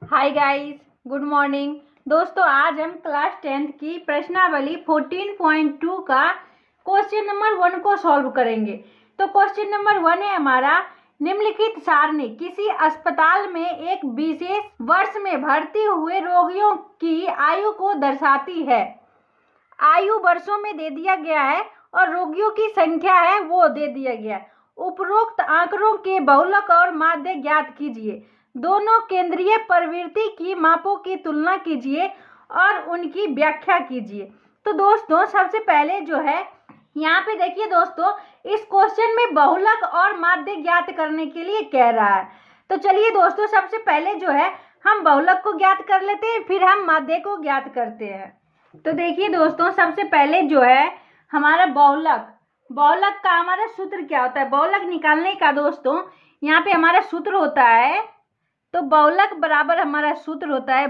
Hi guys, good morning. दोस्तों, आज हम क्लास 10th की प्रश्नावली 14.2 का क्वेश्चन नंबर 1 को सॉल्व करेंगे। तो क्वेश्चन नंबर 1 है हमारा, निम्नलिखित सारणी किसी अस्पताल में एक विशेष वर्ष में भर्ती हुए रोगियों की आयु को दर्शाती है। आयु वर्षों में दे दिया गया है और रोगियों की संख्या है वो दे दिया गया है। उपरोक्त आंकड़ों के बहुलक और माध्य ज्ञात कीजिए। दोनों केंद्रीय प्रवृत्ति की मापों की तुलना कीजिए और उनकी व्याख्या कीजिए। तो दोस्तों, सबसे पहले जो है यहाँ पे देखिए दोस्तों, इस क्वेश्चन में बहुलक और माध्य ज्ञात करने के लिए कह रहा है। तो चलिए दोस्तों, सबसे पहले जो है हम बहुलक को ज्ञात कर लेते हैं, फिर हम माध्य को ज्ञात करते हैं। तो देखिए दोस्तों, सबसे पहले जो है हमारा बहुलक का हमारा सूत्र क्या होता है। बहुलक निकालने का दोस्तों यहाँ पे हमारा सूत्र होता है, तो बहुलक बराबर हमारा सूत्र होता है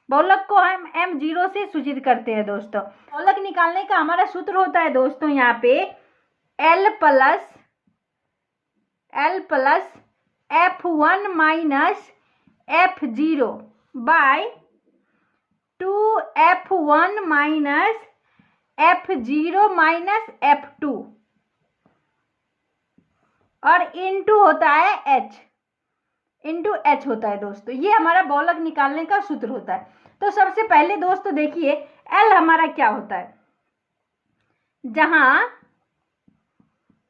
बहुलक को हम m0 से सूचित करते हैं दोस्तों। बहुलक निकालने का हमारा सूत्र होता है दोस्तों यहाँ पे L plus F1 minus F0 by 2F1 minus F0 minus F2 और इंटू होता है H होता है दोस्तों। ये हमारा बहुलक निकालने का सूत्र होता है। तो सबसे पहले दोस्तों देखिए L हमारा क्या होता है,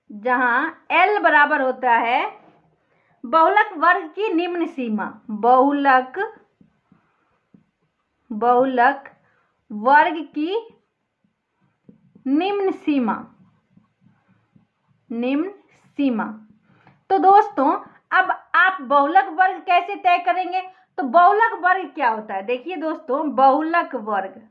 जहां L बराबर होता है बहुलक वर्ग की निम्न सीमा। बहुलक वर्ग की निम्न सीमा। तो दोस्तों अब आप बहुलक वर्ग कैसे तय करेंगे। तो बहुलक वर्ग क्या होता है, देखिए दोस्तों, बहुलक वर्ग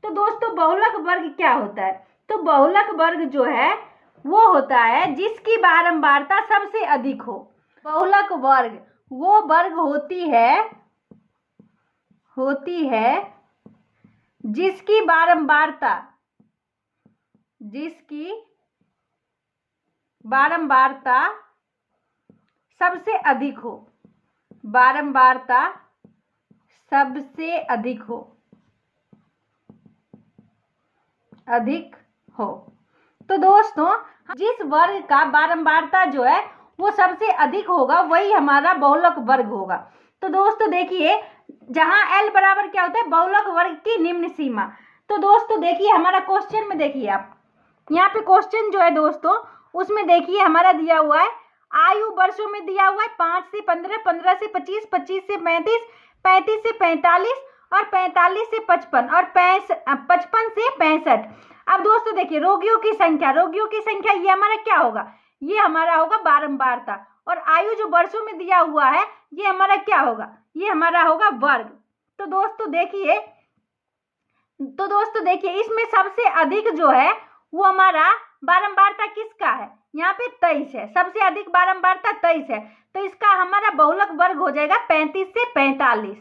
तो दोस्तों बहुलक वर्ग क्या होता है। तो बहुलक वर्ग जो है वो होता है जिसकी बारंबारता सबसे अधिक हो। बहुलक वर्ग वो वर्ग होती है जिसकी बारंबारता सबसे अधिक हो। तो दोस्तों जिस वर्ग का बारंबारता जो है वो सबसे अधिक होगा वही हमारा बहुलक वर्ग होगा। तो दोस्तों देखिए, जहां L बराबर क्या होता है, बहुलक वर्ग की निम्न सीमा। तो दोस्तों देखिए हमारा क्वेश्चन में देखिए, आप यहाँ पे क्वेश्चन जो है दोस्तों उसमें देखिए हमारा दिया हुआ है, आयु वर्षों में दिया हुआ है 5 से 15, 15 से 25, 25 से 35, 35 से 45 और 45 से 55 और 55 से 65। अब दोस्तों देखिए रोगियों की संख्या ये हमारा क्या होगा, ये हमारा होगा बारंबारता, और आयु जो वर्षों में दिया हुआ है ये हमारा क्या होगा, ये हमारा होगा वर्ग। तो दोस्तों देखिए इसमें सबसे अधिक जो है वो हमारा बारंबारता किसका है, यहाँ पे 23 है, सबसे अधिक बारंबारता 23 है। तो इसका हमारा बहुलक वर्ग हो जाएगा 35 से 45।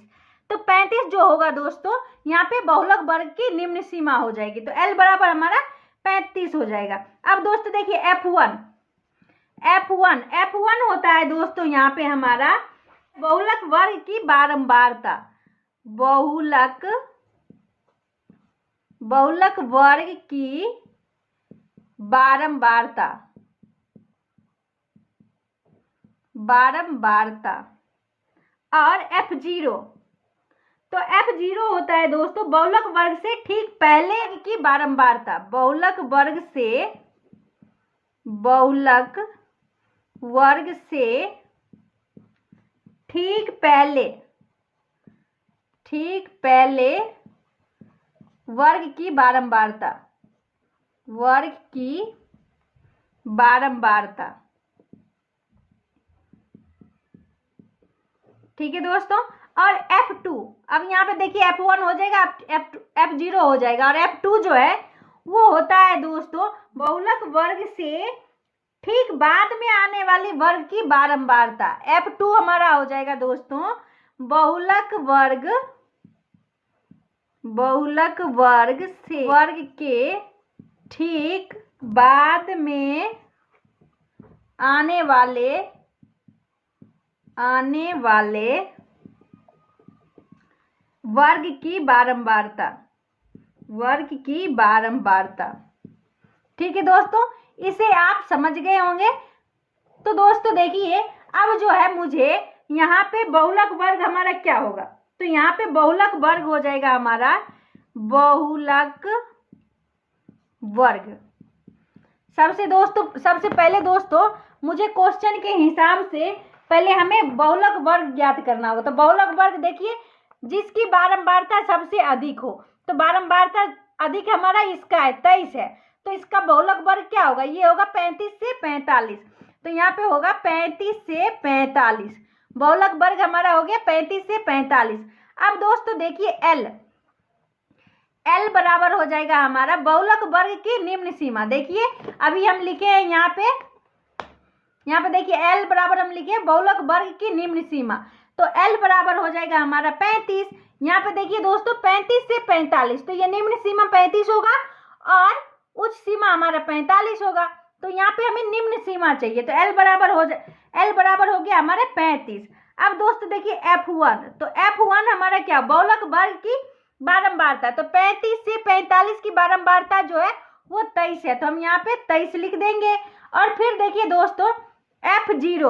तो 35 जो होगा दोस्तों यहाँ पे बहुलक वर्ग की निम्न सीमा हो जाएगी। तो L बराबर हमारा 35 हो जाएगा। अब दोस्तों देखिए F1 होता है दोस्तों यहाँ पे हमारा बहुलक वर्ग की बारंबारता। बहुलक वर्ग की बारंबारता और F0, तो F0 होता है दोस्तों बहुलक वर्ग से ठीक पहले की बारंबारता। बहुलक वर्ग से ठीक पहले वर्ग की बारंबारता। ठीक है दोस्तों। और F2, अब यहाँ पे देखिए F1 हो जाएगा, F0 हो जाएगा, और F2 जो है वो होता है दोस्तों बहुलक वर्ग से ठीक बाद में आने वाली वर्ग की बारंबारता। F2 हमारा हो जाएगा दोस्तों बहुलक वर्ग से वर्ग के ठीक बाद में आने वाले वर्ग की बारंबारता। ठीक है दोस्तों, इसे आप समझ गए होंगे। तो दोस्तों देखिए, अब जो है मुझे यहाँ पे बहुलक वर्ग हमारा क्या होगा, तो यहाँ पे बहुलक वर्ग हो जाएगा हमारा बहुलक वर्ग। सबसे पहले दोस्तों मुझे क्वेश्चन के हिसाब से पहले हमें बहुलक वर्ग ज्ञात करना होगा। तो बहुलक वर्ग देखिए, जिसकी बारंबारता सबसे अधिक हो, तो बारंबारता अधिक हमारा इसका है 23 है, तो इसका बहुलक वर्ग क्या होगा, ये होगा 35 से 45। तो यहाँ पे होगा 35 से 45, बहुलक वर्ग हमारा हो गया 35 से 45। अब दोस्तों देखिए L बराबर हो जाएगा हमारा बहुलक वर्ग की निम्न सीमा। देखिए अभी हम लिखे हैं यहाँ पे देखिए L बराबर हम लिखे बहुलक वर्ग की निम्न सीमा, तो L बराबर हो जाएगा हमारा 35। यहाँ पे देखिए दोस्तों 35 से 45, तो ये निम्न सीमा 35 होगा और उच्च सीमा हमारा 45 होगा। तो यहाँ पे हमें निम्न सीमा चाहिए, तो L बराबर हो गया हमारे 35। अब दोस्तों देखिए F1, तो F1 हमारा क्या, बहुलक वर्ग की बारंबारता। तो 35 से 45 की बारंबारता जो है वो 23 है, तो हम यहाँ पे 23 लिख देंगे। और फिर देखिए दोस्तों F0,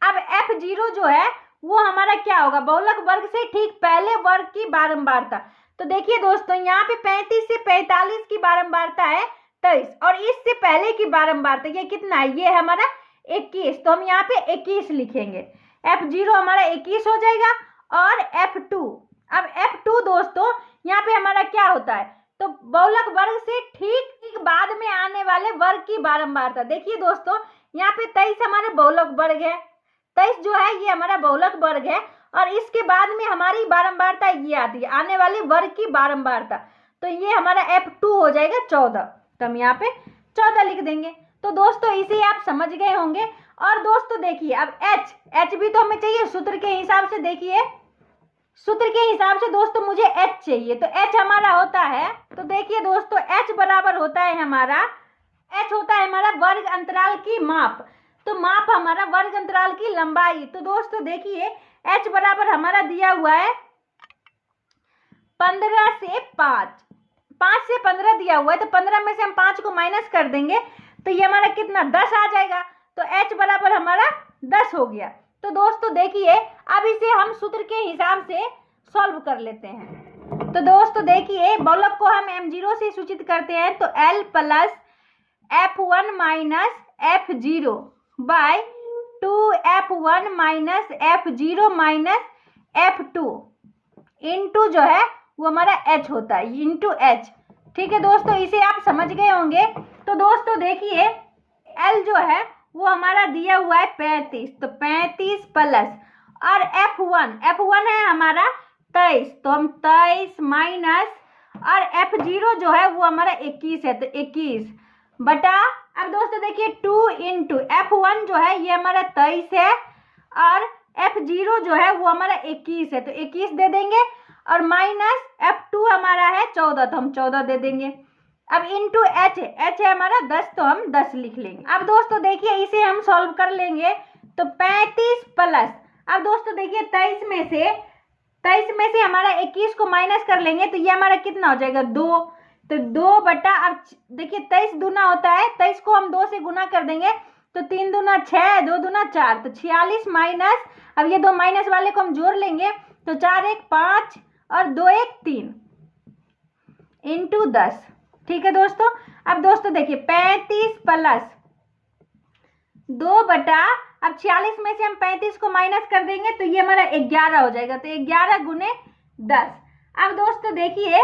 अब F0 जो है वो हमारा क्या होगा, बहुलक वर्ग से ठीक पहले वर्ग की बारंबारता। तो देखिए दोस्तों यहाँ पे 35 से 45 की बारंबारता है 23, और इससे पहले की बारंबारता ये कितना है, ये हमारा 21, तो हम यहाँ पे 21 लिखेंगे। F0 हमारा 21 हो जाएगा। और F2, अब F2 दोस्तों यहाँ पे हमारा क्या होता है, तो बहुलक वर्ग से ठीक बाद में आने वाले वर्ग की बारंबारता। देखिए दोस्तों यहाँ पे 23 हमारे बहुलक वर्ग है, 23 जो है ये हमारा बहुलक वर्ग है, और इसके बाद में हमारी बारंबारता ये आती है आने वाले वर्ग की बारंबारता, तो ये हमारा F2 हो जाएगा 14, तो हम यहाँ पे 14 लिख देंगे। तो दोस्तों इसे आप समझ गए होंगे। और दोस्तों देखिए अब H भी तो हमें चाहिए सूत्र के हिसाब से। देखिए सूत्र के हिसाब से दोस्तों मुझे H चाहिए, तो H हमारा होता है, तो देखिए दोस्तों H बराबर होता है हमारा वर्ग अंतराल की माप। तो माप हमारा वर्ग अंतराल की लंबाई। तो दोस्तों देखिए H बराबर हमारा दिया हुआ है 15 से 5 से 15 दिया हुआ है, तो 15 में से हम 5 को माइनस कर देंगे, तो ये हमारा कितना 10 आ जाएगा। तो H बराबर हमारा 10 हो गया। तो दोस्तों देखिए अब इसे हम सूत्र के हिसाब से सॉल्व कर लेते हैं। तो दोस्तों देखिए बहुलक को हम M0 से सूचित करते हैं, तो L plus F1 minus F0 by 2F1 minus F0 minus F2 into जो है वो हमारा H होता है, इंटू H। ठीक है दोस्तों, इसे आप समझ गए होंगे। तो दोस्तों देखिए L जो है वो हमारा दिया हुआ है 35, तो 35 प्लस, और F1 है हमारा 23, तो हम 23 माइनस, और F0 जो है वो हमारा 21 है, तो 21 बटा, अब दोस्तों देखिए 2 इंटू F1 जो है ये हमारा 23 है, और F0 जो है वो हमारा 21 है, तो 21 दे देंगे, और माइनस F2 हमारा है 14, तो हम 14 दे देंगे। अब इंटू H है हमारा 10, तो हम 10 लिख लेंगे। अब दोस्तों देखिए इसे हम सॉल्व कर लेंगे, तो 35 प्लस, अब दोस्तों देखिए 23 में से हमारा 21 को माइनस कर लेंगे, तो ये हमारा कितना हो जाएगा 2, तो 2 बटा, अब देखिए 23 दूना होता है, 23 को हम 2 से गुना कर देंगे, तो 3 दूना 6, 2 दूना 4, तो 46 माइनस, अब ये दो माइनस वाले को हम जोड़ लेंगे, तो 4 1 5 और 2 1 3 इंटू 10। ठीक है दोस्तों, अब दोस्तों देखिए 35 प्लस 2 बटा, अब 46 में से हम 35 को माइनस कर देंगे, तो ये हमारा 11 हो जाएगा, तो 11 गुने 10। अब दोस्तों देखिए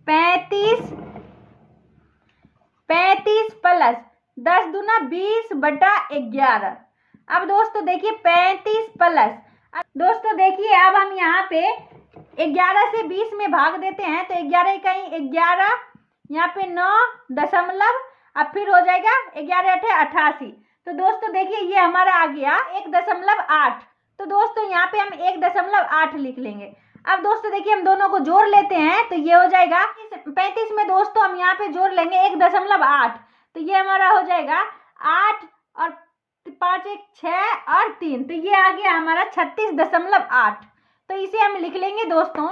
35 प्लस 10 दूना 20 बटा 11। अब दोस्तों देखिए 35 प्लस, दोस्तों देखिए अब हम यहाँ पे 11 से 20 में भाग देते हैं, तो 11 का 11, यहाँ पे 9 दशमलव, अब फिर हो जाएगा 11 8 88। तो दोस्तों देखिए ये हमारा आ गया 1.8, तो दोस्तों यहाँ पे हम 1.8 लिख लेंगे। अब दोस्तों देखिए हम दोनों को जोड़ लेते हैं, तो ये हो जाएगा 35 में दोस्तों हम यहाँ पे जोड़ लेंगे 1.8, तो ये हमारा हो जाएगा 8 और 5 1 6 और 3, तो ये आ गया हमारा 36.8। तो इसे हम लिख लेंगे दोस्तों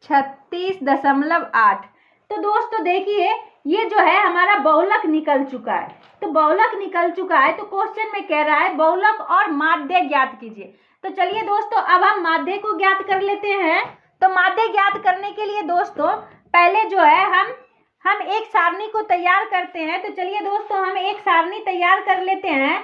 36.8। तो दोस्तों देखिए ये जो है हमारा बहुलक निकल चुका है। तो बहुलक निकल चुका है, तो क्वेश्चन में कह रहा है बहुलक और माध्य ज्ञात कीजिए। तो चलिए दोस्तों अब हम माध्य को ज्ञात कर लेते हैं। तो माध्य ज्ञात करने के लिए दोस्तों पहले जो है हम एक सारणी को तैयार करते हैं। तो चलिए दोस्तों हम एक सारणी तैयार कर लेते हैं।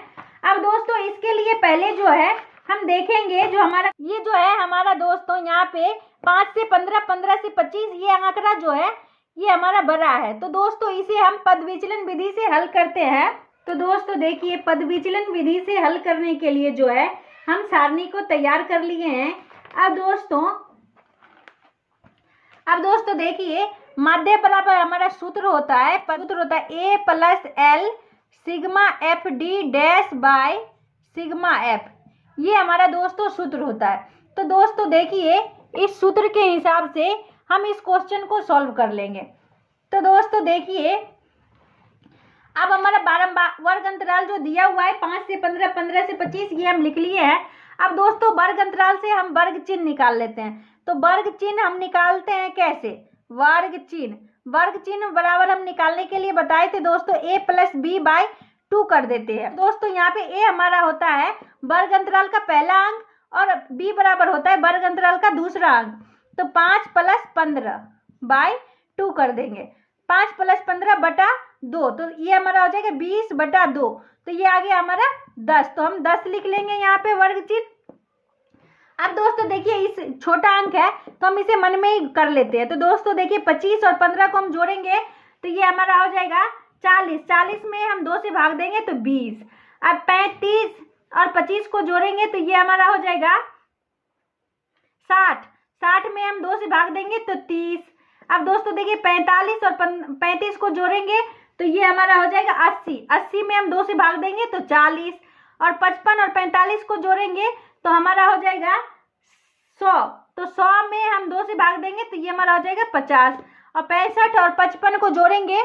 अब दोस्तों इसके लिए पहले जो है हम देखेंगे जो हमारा ये जो है हमारा दोस्तों यहाँ पे 5 से 15, 15 से 25 ये आंकड़ा जो है ये हमारा बड़ा है। तो दोस्तों इसे हम पद विचलन विधि से हल करते हैं। तो दोस्तों देखिए पद विचलन विधि से हल करने के लिए जो है हम सारणी को तैयार कर लिए हैं। अब दोस्तों देखिए माध्य बराबर हमारा सूत्र होता है A plus L sigma F D dash by sigma F, ये हमारा दोस्तों सूत्र होता है। तो दोस्तों देखिए इस सूत्र के हिसाब से हम इस क्वेश्चन को सॉल्व कर लेंगे। तो दोस्तों देखिए अब हमारा वर्ग अंतराल जो दिया हुआ है 5 से 15, 15 से 25 ये हम लिख लिए हैं। अब दोस्तों वर्ग अंतराल से हम वर्ग चिन्ह निकाल लेते हैं। तो वर्ग चिन्ह हम निकालते हैं कैसे, वर्ग चिन्ह बराबर हम निकालने के लिए बताए थे दोस्तों a प्लस बी बाय 2 कर देते हैं। दोस्तों यहाँ पे a हमारा होता है वर्ग अंतराल का पहला अंक और b बराबर होता है वर्ग अंतराल का दूसरा अंक। तो 5 प्लस 15 बाय 2 कर देंगे, 5 प्लस 15 बटा 2, तो ये हमारा हो जाएगा 20 बटा 2, तो ये आ गया हमारा 10। तो हम 10 लिख लेंगे यहाँ पे वर्ग चिन्ह। अब दोस्तों देखिए इस छोटा अंक है तो हम इसे मन में ही कर लेते हैं। तो दोस्तों देखिए 25 और 15 को हम जोड़ेंगे तो ये हमारा हो जाएगा 40, 40 में हम 2 से भाग देंगे तो 20। अब 35 और 25 को जोड़ेंगे तो ये हमारा हो जाएगा 60, 60 में हम 2 से भाग देंगे तो 30। अब दोस्तों देखिए 45 और 35 को जोड़ेंगे तो ये हमारा हो जाएगा 80, 80 में हम 2 से भाग देंगे तो 40। और 55 और 45 को जोड़ेंगे तो हमारा हो जाएगा 100, तो 100 में हम 2 से भाग देंगे तो ये हमारा हो जाएगा 50। और 65 और 55 को जोड़ेंगे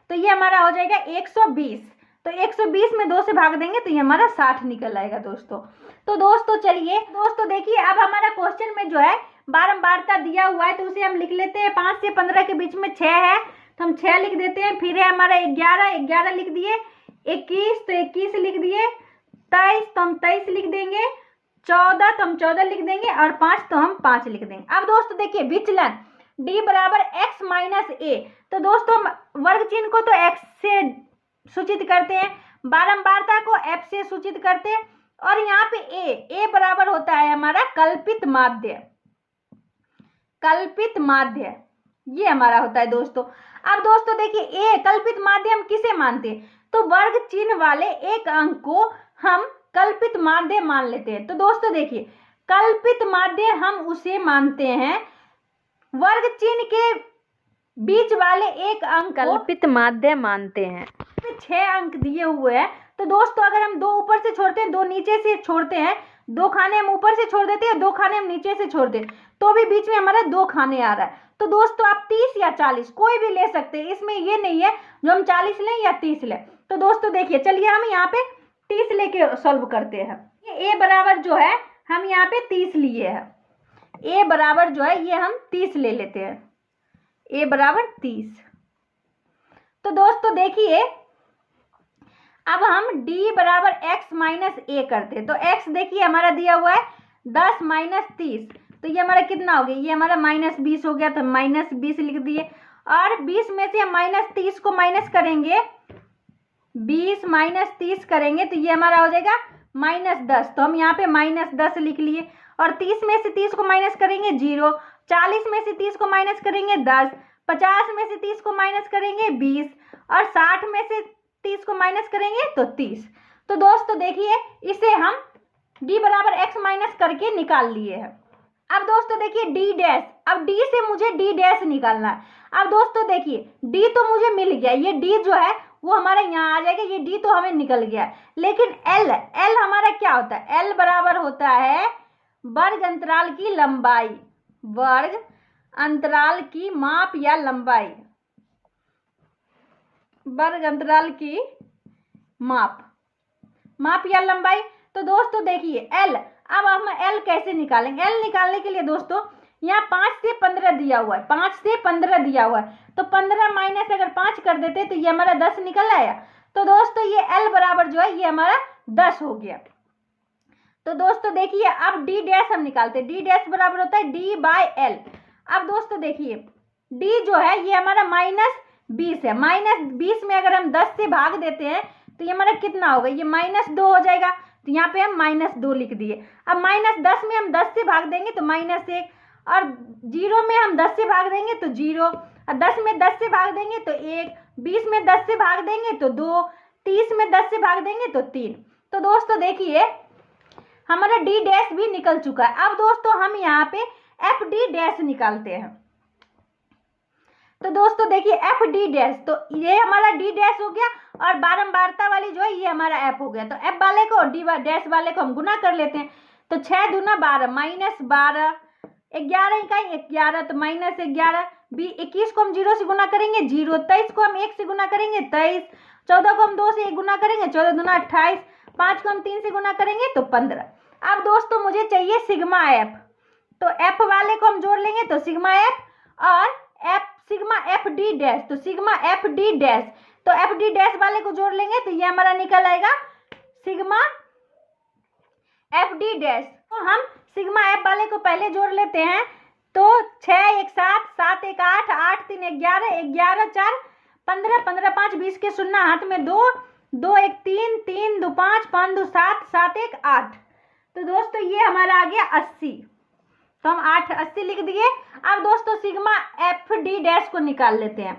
तो ये हमारा हो जाएगा 120, तो 120 में 2 से भाग देंगे तो ये हमारा 60 निकल आएगा दोस्तों। तो दोस्तों चलिए दोस्तों देखिए अब हमारा क्वेश्चन में जो है बारंबारता दिया हुआ है तो उसे हम लिख लेते हैं। 5 से 15 के बीच में 6 है तो हम 6 लिख देते हैं। फिर है हमारा 11 लिख दिए, 21 तो 21 लिख दिए, 23 तो हम 23 लिख देंगे, 14 तो हम 14 लिख देंगे और 5 तो हम 5 लिख देंगे। अब दोस्तों देखिए विचलन d बराबर x माइनस ए, तो दोस्तों हम वर्ग चिन्ह को तो x से सूचित करते हैं, बारंबारता को f से सूचित करते हैं, और यहाँ पे a बराबर होता है हमारा कल्पित माध्य, ये हमारा होता है दोस्तों। अब दोस्तों देखिए a कल्पित माध्य हम किसे मानते हैं, तो वर्ग चिन्ह वाले एक अंक को हम कल्पित माध्य मान लेते हैं। तो दोस्तों देखिए कल्पित माध्य हम उसे मानते हैं वर्ग चिन्ह के बीच वाले एक अंक कल्पित माध्य मानते हैं। 6 अंक दिए हुए हैं तो दोस्तों अगर हम 2 ऊपर से छोड़ते हैं, 2 नीचे से छोड़ते हैं, 2 खाने हम ऊपर से छोड़ देते हैं, 2 खाने हम नीचे से छोड़ देते तो भी बीच में हमारा 2 खाने आ रहा है। तो दोस्तों आप 30 या 40 कोई भी ले सकते हैं, इसमें ये नहीं है जो हम 40 लें या 30 लें। तो दोस्तों देखिए चलिए हम यहाँ पे 30 लेके सॉल्व करते हैं। ये a बराबर जो है हम यहाँ पे 30 लिए हैं, a बराबर जो है ये हम 30 ले लेते हैं, a बराबर 30। तो दोस्तों देखिए अब हम d बराबर x माइनस ए करते हैं। तो x देखिए हमारा दिया हुआ है 10 माइनस 30, तो ये हमारा कितना हो गया, ये हमारा माइनस 20 हो गया, तो माइनस 20 लिख दिए। और 20 में से हम माइनस 30 को माइनस करेंगे, 20 माइनस 30 करेंगे तो ये हमारा हो जाएगा माइनस 10, तो हम यहाँ पे माइनस 10 लिख लिए। और 30 में से 30 को माइनस करेंगे 0, 40 में से 30 को माइनस करेंगे 10, 50 में से 30 को माइनस करेंगे 20 और 60 में से 30 को माइनस करेंगे तो 30। तो दोस्तों देखिए इसे हम d बराबर x माइनस करके निकाल लिए हैं। अब दोस्तों देखिए d डैश, अब d से मुझे d डैश निकालना है। अब दोस्तों देखिए d तो मुझे मिल गया, ये d जो है वो हमारा यहाँ आ जाएगा, ये d तो हमें निकल गया है। लेकिन l हमारा क्या होता है, l बराबर होता है वर्ग अंतराल की लंबाई, वर्ग अंतराल की माप या लंबाई। वर्ग अंतराल की माप या लंबाई। तो दोस्तों देखिए एल, अब हम एल कैसे निकालेंगे? एल निकालने के लिए दोस्तों यहाँ 5 से 15 दिया हुआ है, 5 से 15 दिया हुआ है, तो 15 माइनस अगर 5 कर देते तो ये हमारा 10 निकल आया। तो दोस्तों ये एल बराबर जो है ये हमारा 10 हो गया। तो दोस्तों देखिए अब डी डैश हम निकालते हैं। डी डैश बराबर होता है डी बाय एल। अब दोस्तों देखिए डी जो है ये हमारा -20 है। -20 में अगर हम 10 से भाग देते हैं तो ये हमारा कितना होगा? ये -2 हो जाएगा। तो यहाँ पे हम -2 लिख दिए। अब -10 में हम 10 से भाग देंगे तो -1, और 0 में हम 10 से भाग देंगे तो 0, और 10 में 10 से भाग देंगे तो 1, 20 में 10 से भाग देंगे तो 2, 30 में 10 से भाग देंगे तो 3। तो दोस्तों देखिए हमारा डी डैश भी निकल चुका है। अब दोस्तों हम यहाँ पे एफ डी डैश निकालते हैं। तो दोस्तों देखिए एफ डी डैश, तो ये हमारा डी डैश हो गया और बारंबारता वाली जो है ये हमारा एफ हो गया। तो एफ वाले को डी डैश वाले को हम गुना कर लेते हैं। तो 6 दूना 12, -12, 11 इकाई 11, तो -11, 21 को हम 0 से गुना करेंगे 0, 23 को हम 1 से गुना करेंगे 23, 14 को हम 2 से 1 गुना करेंगे 14 दूना 28, 5 को हम 3 से गुना करेंगे तो 15। अब दोस्तों मुझे चाहिए सिग्मा एफ, तो एफ वाले को हम जोड़ लेंगे तो सिग्मा एफ, और सिग्मा एफ डी डैश, तो सिग्मा एफ डी डैश, तो एफ डी डैश वाले को जोड़ लेंगे तो ये हमारा निकल आएगा सिग्मा एफ डी डैश। तो हम सिग्मा एफ वाले को पहले जोड़ लेते हैं। तो 6 1 7, 7 1 8, 8 3 11, 11 4 15, 15 5 20 के शून्य हाथ में 2, 2 1 3, 3 2 5, 5 2 7, 7 1 8। तो दोस्तों ये हमारा आ गया 80। तो हम 80 लिख दिए। अब दोस्तों सिग्मा एफ डी डैश को निकाल लेते हैं।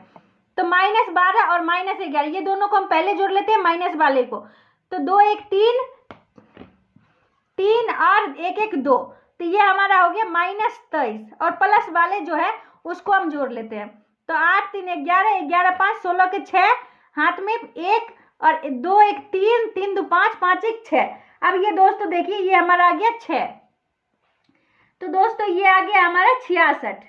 तो -12 और -11 ये दोनों को हम पहले जोड़ लेते हैं माइनस वाले को। तो 2 1 3, 3 और 1 1 2, तो ये हमारा हो गया -23, और प्लस वाले जो है उसको हम जोड़ लेते हैं। तो 8 3 11, 11 5 16 के 6 हाथ में 1, और 2 1 3, 3 2 5, 5 1 6। अब ये दोस्तों देखिए ये हमारा आ गया 6। तो दोस्तों ये आ गया हमारा 66।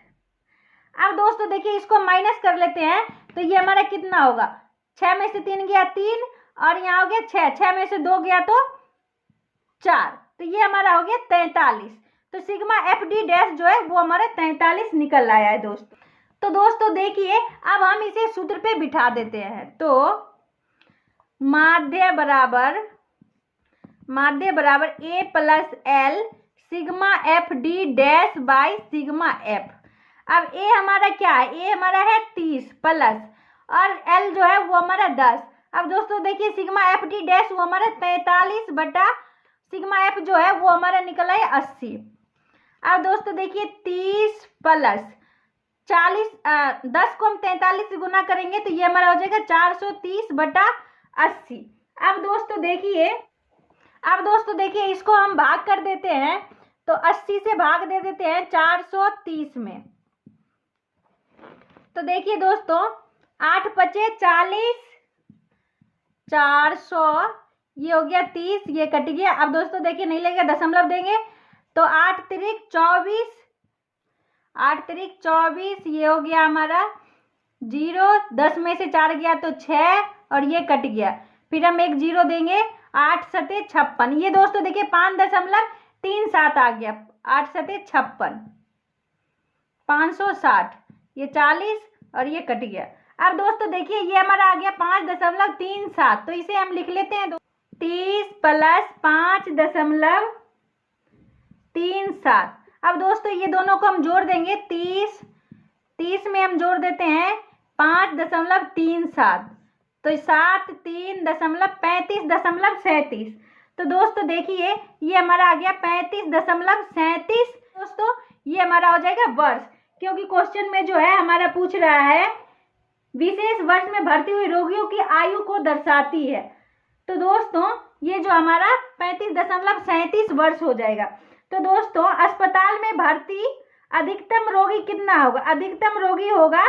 अब दोस्तों देखिए इसको माइनस कर लेते हैं। तो ये हमारा कितना होगा? 6 में से 3 गया 3, और यहाँ हो गया 6, 6 में से 2 गया तो 4, तो ये हमारा हो गया 43। तो सिग्मा एफ डी डैश जो है वो हमारा 43 निकल आया है दोस्तों। तो दोस्तों देखिए अब हम इसे सूत्र पे बिठा देते हैं। तो माध्य बराबर A plus L sigma F D dash by sigma F. अब ए हमारा क्या है? ए हमारा है 30 प्लस, और एल जो है वो हमारा 10। अब दोस्तों देखिए सिग्मा एफ डी डैश वो हमारा 43 बटा सिग्मा एफ जो है वो हमारा निकला है 80। अब दोस्तों देखिए 30 प्लस 40, 10 को हम 43 से गुना करेंगे तो ये हमारा हो जाएगा 430 बटा 80। अब दोस्तों देखिए इसको हम भाग कर देते हैं। तो 80 से भाग दे देते हैं 430 में। तो देखिए दोस्तों 8 पचे 40, 400, ये हो गया 30, ये कट गया। अब दोस्तों देखिए नहीं लगेगा, दशमलव देंगे तो 8 त्रिक 24, 8 त्रिक 24, ये हो गया हमारा 0, 10 में से 4 गया तो 6, और ये कट गया। फिर हम एक 0 देंगे, 8 सते 56, ये दोस्तों देखिए 5.37 आ गया, 8 सते 56, 560, ये 40, और ये कट गया। अब दोस्तों देखिए ये हमारा आ गया 5.37, तो इसे हम लिख लेते हैं 30 प्लस 5.37। अब दोस्तों ये दोनों को हम जोड़ देंगे, 30 में हम जोड़ देते हैं 5.37, तो 7 3.35.37। तो दोस्तों देखिए ये हमारा आ गया 35.37। दोस्तों ये हमारा हो जाएगा वर्ष, क्योंकि क्वेश्चन में जो है हमारा पूछ रहा है विशेष वर्ष में भर्ती हुए रोगियों की आयु को दर्शाती है। तो दोस्तों ये जो हमारा 35.37 वर्ष हो जाएगा। तो दोस्तों अस्पताल में भर्ती अधिकतम रोगी कितना होगा? अधिकतम रोगी होगा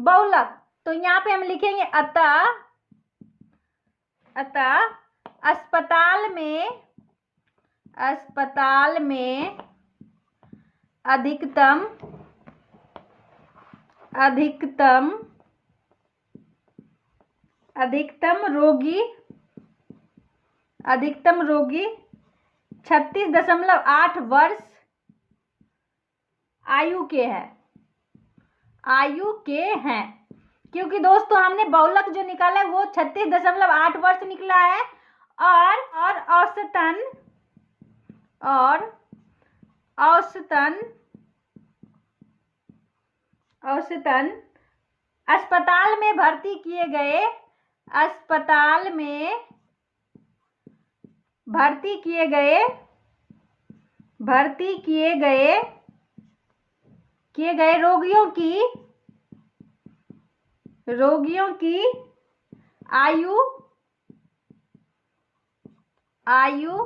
बहुलक। तो यहाँ पे हम लिखेंगे अतः अस्पताल में अधिकतम अधिकतम अधिकतम रोगी 36.8 वर्ष आयु के हैं। क्योंकि दोस्तों हमने बहुलक जो निकाला है वो 36.8 वर्ष निकला है और औसतन अस्पताल में भर्ती किए गए रोगियों की आयु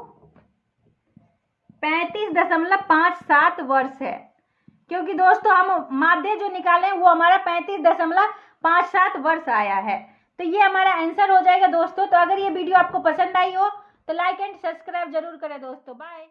35.57 वर्ष है। क्योंकि दोस्तों हम माध्य जो निकाले वो हमारा 35.57 वर्ष आया है। तो ये हमारा आंसर हो जाएगा दोस्तों। तो अगर ये वीडियो आपको पसंद आई हो तो लाइक एंड सब्सक्राइब जरूर करें दोस्तों। बाय।